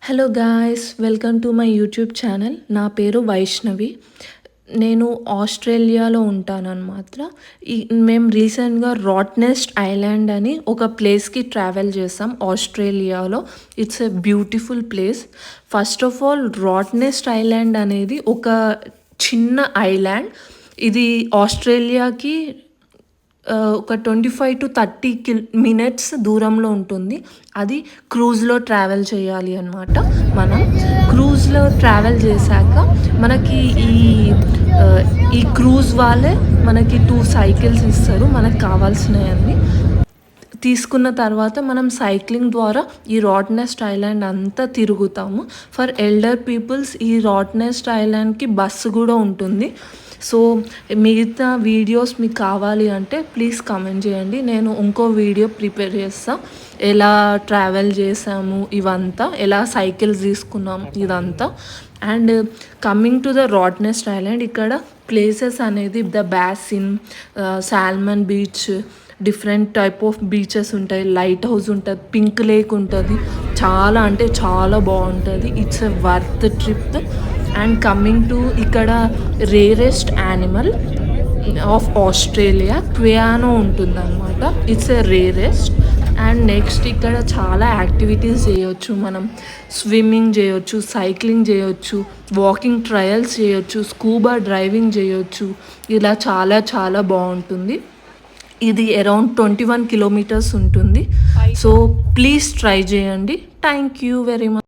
Hello guys, welcome to my YouTube channel. నా పేరు వైష్ణవి. నేను ఆస్ట్రేలియాలో ఉంటానన్నమాట. మేము రీసెంట్గా రాట్నెస్ట్ ఐలాండ్ అని ఒక ప్లేస్కి ట్రావెల్ చేసాం ఆస్ట్రేలియాలో. It's a beautiful place. First of all, Rottnest Island అనేది ఒక చిన్న ఐలాండ్. ఇది ఆస్ట్రేలియాకి ఒక 25 to 30 minutes దూరంలో ఉంటుంది. అది క్రూజ్లో ట్రావెల్ చేయాలి అన్నమాట. మనం క్రూజ్లో ట్రావెల్ చేశాక మనకి ఈ క్రూజ్ వాళ్ళే మనకి 2 సైకిల్స్ ఇస్తారు, మనకు కావాల్సినవన్నీ. తీసుకున్న తర్వాత మనం సైక్లింగ్ ద్వారా ఈ రాట్నెస్ట్ ఐలాండ్ అంతా తిరుగుతాము. ఫర్ ఎల్డర్ పీపుల్స్ ఈ రాట్నెస్ట్ ఐలాండ్కి బస్సు కూడా ఉంటుంది. సో మిగతా వీడియోస్ మీకు కావాలి అంటే ప్లీజ్ కమెంట్ చేయండి. నేను ఇంకో వీడియో ప్రిపేర్ చేస్తాను, ఎలా ట్రావెల్ చేసాము, ఇవంతా ఎలా సైకిల్స్ తీసుకున్నాము ఇదంతా. And coming to the Rottnest Island, ఇక్కడ ప్లేసెస్ అనేది the basin, salmon beach, different type of beaches ఉంటాయి. లైట్ హౌస్ ఉంటుంది, పింక్ లేక్ ఉంటుంది. చాలా అంటే చాలా బాగుంటుంది. It's a worth trip. And coming to ఇక్కడ రేరెస్ట్ యానిమల్ ఆఫ్ ఆస్ట్రేలియా క్వియానో ఉంటుందన్నమాట. It's a rarest. And next ఇక్కడ చాలా యాక్టివిటీస్ చేయొచ్చు. మనం స్విమ్మింగ్ చేయొచ్చు, సైక్లింగ్ చేయొచ్చు, వాకింగ్ ట్రయల్స్ చేయొచ్చు, స్కూబా డ్రైవింగ్ చేయొచ్చు. ఇలా చాలా చాలా బాగుంటుంది. ఇది అరౌండ్ 21 kilometers ఉంటుంది. సో ప్లీజ్ ట్రై చేయండి. Thank you very much.